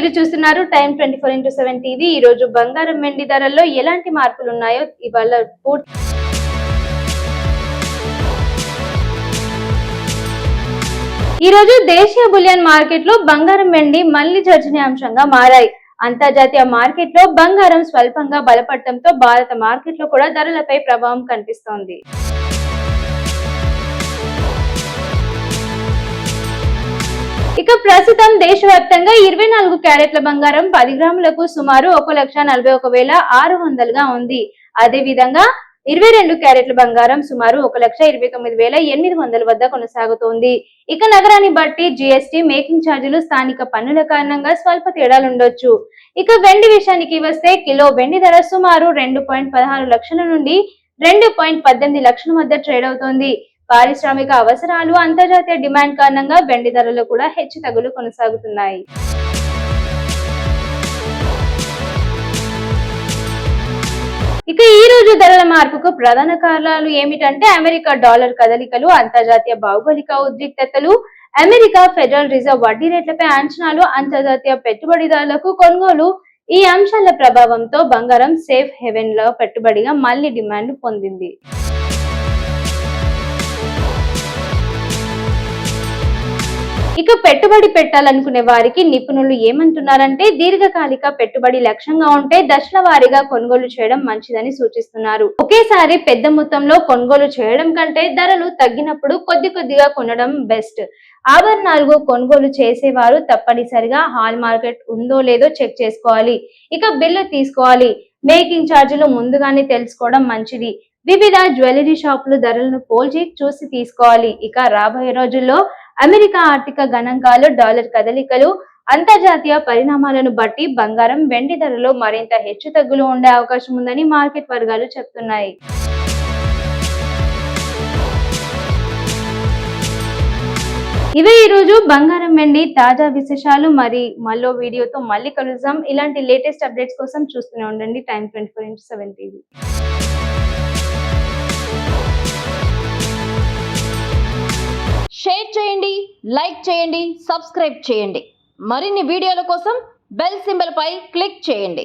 మీరు చూస్తున్నారు time 24x7 TV. ఈ రోజు బంగారం వెండి ధరల్లో ఎలాంటి మార్పులు ఉన్నాయో ఇవాళ ఈ రోజు దేశీయ బులియన్ మార్కెట్ లో బంగారం వెండి మళ్లీ చర్చనీయాంశంగా మారాయి. అంతర్జాతీయ మార్కెట్ లో బంగారం స్వల్పంగా బలపడటంతో భారత మార్కెట్ లో కూడా ధరలపై ప్రభావం కనిపిస్తోంది. ఇక ప్రస్తుతం దేశవ్యాప్తంగా 24 క్యారెట్ల బంగారం 10 గ్రాములకు సుమారు 1,41,600గా ఉంది. అదే విధంగా 22 క్యారెట్ల బంగారం సుమారు 1,29,800 వద్ద కొనసాగుతోంది. ఇక నగరాన్ని బట్టి జీఎస్టీ, మేకింగ్ ఛార్జీలు, స్థానిక పన్నుల కారణంగా స్వల్ప తేడాలుండొచ్చు. ఇక వెండి విషయానికి వస్తే కిలో వెండి ధర సుమారు 2.16 లక్షల నుండి 2.18 లక్షల మధ్య ట్రేడ్ అవుతోంది. పారిశ్రామిక అవసరాలు, అంతర్జాతీయ డిమాండ్ కారణంగా వెండి ధరలు కూడా హెచ్చుతగ్గులు కొనసాగుతున్నాయి. ఇక ఈ రోజు ధరల మార్పుకు ప్రధాన కారణాలు ఏమిటంటే అమెరికా డాలర్ కదలికలు, అంతర్జాతీయ భౌగోళిక ఉద్రిక్తతలు, అమెరికా ఫెడరల్ రిజర్వ్ వడ్డీ రేట్లపై అంచనాలు, అంతర్జాతీయ పెట్టుబడిదారులకు కొనుగోలు. ఈ అంశాల ప్రభావంతో బంగారం సేఫ్ హెవెన్ లో పెట్టుబడిగా మళ్లీ డిమాండ్ పొందింది. ఇక పెట్టుబడి పెట్టాలనుకునే వారికి నిపుణులు ఏమంటున్నారంటే దీర్ఘకాలిక పెట్టుబడి లక్ష్యంగా ఉంటే దశల వారీగా కొనుగోలు చేయడం మంచిదని సూచిస్తున్నారు. ఒకేసారి పెద్ద మొత్తంలో కొనుగోలు చేయడం కంటే ధరలు తగ్గినప్పుడు కొద్ది కొద్దిగా కొనడం బెస్ట్. ఆభరణాలు కొనుగోలు చేసేవారు తప్పనిసరిగా హాల్ మార్కెట్ ఉందో లేదో చెక్ చేసుకోవాలి. ఇక బిల్లు తీసుకోవాలి. మేకింగ్ ఛార్జీలు ముందుగానే తెలుసుకోవడం మంచిది. వివిధ జ్యువెలరీ షాపులు ధరలను పోల్చి చూసి తీసుకోవాలి. ఇక రాబోయే రోజుల్లో అమెరికా ఆర్థిక గణాంకాలు, డాలర్ కదలికలు, అంతర్జాతీయ పరిణామాలను బట్టి బంగారం వెండి ధరలో మరింత హెచ్చుతగ్గులు ఉండే అవకాశం ఉందని మార్కెట్ వర్గాలు చెప్తున్నాయి. ఇవే ఈ రోజు బంగారం వెండి తాజా విశేషాలు. మరి మళ్ళీ వీడియోతో మళ్ళీ కలుద్దాం. ఇలాంటి లేటెస్ట్ అప్డేట్స్ కోసం చూస్తూనే ఉండండి టైమ్ 24x7 టీవీ. షేర్ చేయండి, లైక్ చేయండి, సబ్స్క్రైబ్ చేయండి. మరిన్ని వీడియోల కోసం బెల్ సింబల్ పై క్లిక్ చేయండి.